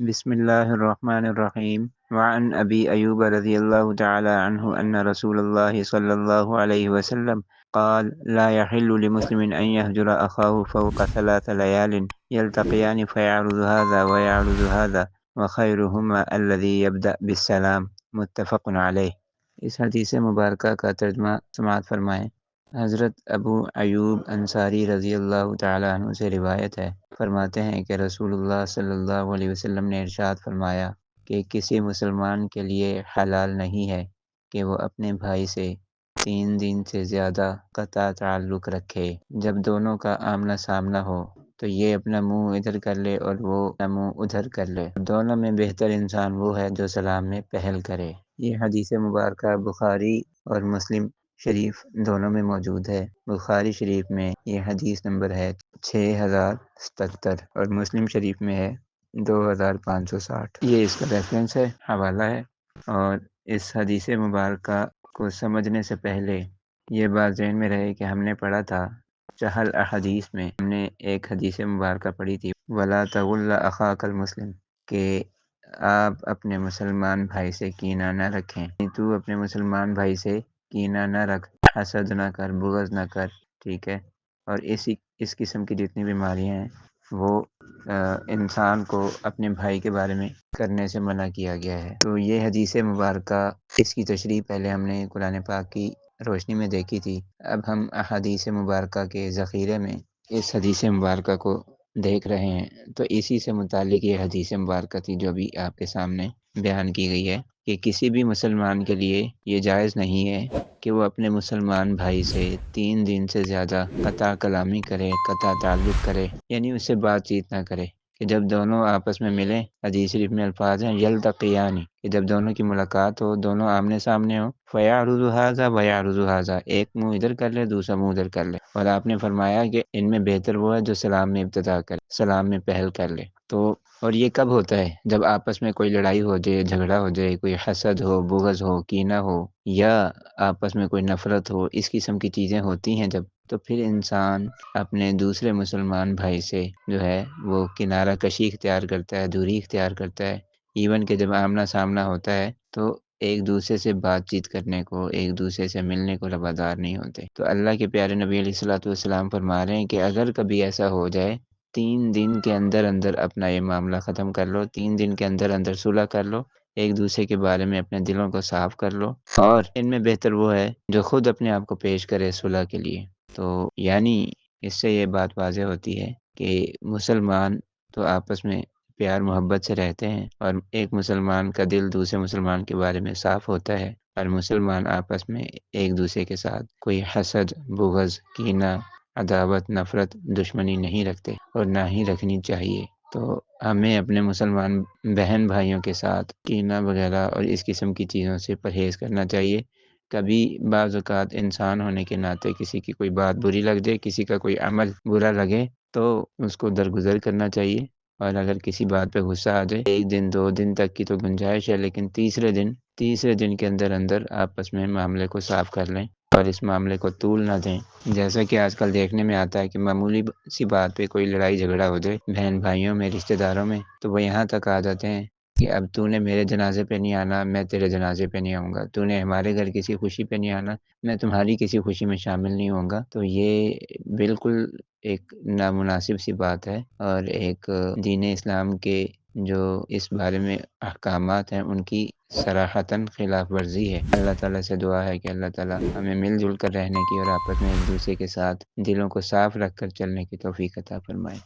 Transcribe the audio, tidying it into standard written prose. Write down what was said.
بسم الله الرحمن الرحيم. وعن أبي أيوب رضي الله تعالى عنه أن رسول الله صلى الله عليه وسلم قال: لا يحل لمسلم أن يهجر أخاه فوق 3 ليال يلتقيان فيعرض هذا ويعرض هذا وخيرهما الذي يبدأ بالسلام. متفق علیہ۔ اس حدیث مبارکہ کا ترجمہ سماعت فرمائیں۔ حضرت ابو ایوب انصاری رضی اللہ تعالیٰ عنہ سے روایت ہے، فرماتے ہیں کہ رسول اللہ صلی اللہ علیہ وسلم نے ارشاد فرمایا کہ کسی مسلمان کے لیے حلال نہیں ہے کہ وہ اپنے بھائی سے 3 دن سے زیادہ قطع تعلق رکھے۔ جب دونوں کا آمنا سامنا ہو تو یہ اپنا منہ ادھر کر لے اور وہ اپنا منہ ادھر کر لے۔ دونوں میں بہتر انسان وہ ہے جو سلام میں پہل کرے۔ یہ حدیث مبارکہ بخاری اور مسلم شریف دونوں میں موجود ہے۔ بخاری شریف میں یہ حدیث نمبر ہے 6077 اور مسلم شریف میں ہے 2560۔ یہ اس کا ریفرنس ہے، حوالہ ہے۔ اور اس حدیث مبارکہ کو سمجھنے سے پہلے یہ بات ذہن میں رہے کہ ہم نے پڑھا تھا چہل احادیث میں، ہم نے ایک حدیث مبارکہ پڑھی تھی وَلَا تَغُلَّ أَخَاكَ الْمُسْلِمِ، کہ آپ اپنے مسلمان بھائی سے کینہ نہ رکھیں، تو اپنے مسلمان بھائی سے کینہ نہ رکھ، حسد نہ کر، بغض نہ کر، ٹھیک ہے۔ اور اس قسم کی جتنی بیماریاں ہیں وہ انسان کو اپنے بھائی کے بارے میں کرنے سے منع کیا گیا ہے۔ تو یہ حدیث مبارکہ، اس کی تشریح پہلے ہم نے قرآن پاک کی روشنی میں دیکھی تھی۔ اب ہم احادیث مبارکہ کے ذخیرے میں اس حدیث مبارکہ کو دیکھ رہے ہیں۔ تو اسی سے متعلق یہ حدیث مبارکہ تھی جو ابھی آپ کے سامنے بیان کی گئی ہے کہ کسی بھی مسلمان کے لیے یہ جائز نہیں ہے کہ وہ اپنے مسلمان بھائی سے 3 دن سے زیادہ قطع کلامی کرے، قطع تعلق کرے، یعنی اس سے بات چیت نہ کرے۔ کہ جب دونوں آپس میں ملیں، حدیث شریف میں الفاظ ہیں یلتقیانی، کہ جب دونوں کی ملاقات ہو، دونوں آمنے سامنے ہو، فیعرض ھذا ویعرض ھذا، ایک منہ ادھر کر لے، دوسرا منہ ادھر کر لے۔ اور آپ نے فرمایا کہ ان میں بہتر وہ ہے جو سلام میں ابتدا کرے، سلام میں پہل کر لے۔ تو اور یہ کب ہوتا ہے؟ جب آپس میں کوئی لڑائی ہو جائے، جھگڑا ہو جائے، کوئی حسد ہو، بغض ہو، کینہ ہو، یا آپس میں کوئی نفرت ہو، اس قسم کی چیزیں ہوتی ہیں جب، تو پھر انسان اپنے دوسرے مسلمان بھائی سے جو ہے وہ کنارہ کشی اختیار کرتا ہے، دوری اختیار کرتا ہے۔ ایون کہ جب آمنا سامنا ہوتا ہے تو ایک دوسرے سے بات چیت کرنے کو، ایک دوسرے سے ملنے کو روادار نہیں ہوتے۔ تو اللہ کے پیارے نبی علیہ الصلوۃ والسلام فرما رہے ہیں کہ اگر کبھی ایسا ہو جائے، 3 دن کے اندر اندر اپنا یہ معاملہ ختم کر لو، 3 دن کے اندر اندر صلح کر لو، ایک دوسرے کے بارے میں اپنے دلوں کو صاف کر لو، اور ان میں بہتر وہ ہے جو خود اپنے آپ کو پیش کرے صلح کے لیے۔ تو یعنی اس سے یہ بات واضح ہوتی ہے کہ مسلمان تو آپس میں پیار محبت سے رہتے ہیں، اور ایک مسلمان کا دل دوسرے مسلمان کے بارے میں صاف ہوتا ہے، اور مسلمان آپس میں ایک دوسرے کے ساتھ کوئی حسد، بغض، کینہ، عداوت، نفرت، دشمنی نہیں رکھتے، اور نہ ہی رکھنی چاہیے۔ تو ہمیں اپنے مسلمان بہن بھائیوں کے ساتھ کینہ وغیرہ اور اس قسم کی چیزوں سے پرہیز کرنا چاہیے۔ کبھی بعض اوقات انسان ہونے کے ناطے کسی کی کوئی بات بری لگ جائے، کسی کا کوئی عمل برا لگے، تو اس کو درگزر کرنا چاہیے۔ اور اگر کسی بات پہ غصہ آ جائے، 1 دن 2 دن تک کی تو گنجائش ہے، لیکن تیسرے دن کے اندر اندر آپس میں معاملے کو صاف کر لیں اور اس معاملے کو طول نہ دیں۔ جیسا کہ آج کل دیکھنے میں آتا ہے کہ معمولی سی بات پہ کوئی لڑائی جھگڑا ہو جائے بہن بھائیوں میں، رشتہ داروں میں، تو وہ یہاں تک آ جاتے ہیں کہ اب تو نے میرے جنازے پہ نہیں آنا، میں تیرے جنازے پہ نہیں آؤں گا، تو نے ہمارے گھر کسی خوشی پہ نہیں آنا، میں تمہاری کسی خوشی میں شامل نہیں ہوں گا۔ تو یہ بالکل ایک نامناسب سی بات ہے، اور ایک دین اسلام کے جو اس بارے میں احکامات ہیں ان کی صراحتاً خلاف ورزی ہے۔ اللہ تعالیٰ سے دعا ہے کہ اللہ تعالیٰ ہمیں مل جل کر رہنے کی اور آپس میں ایک دوسرے کے ساتھ دلوں کو صاف رکھ کر چلنے کی توفیق عطا فرمائے۔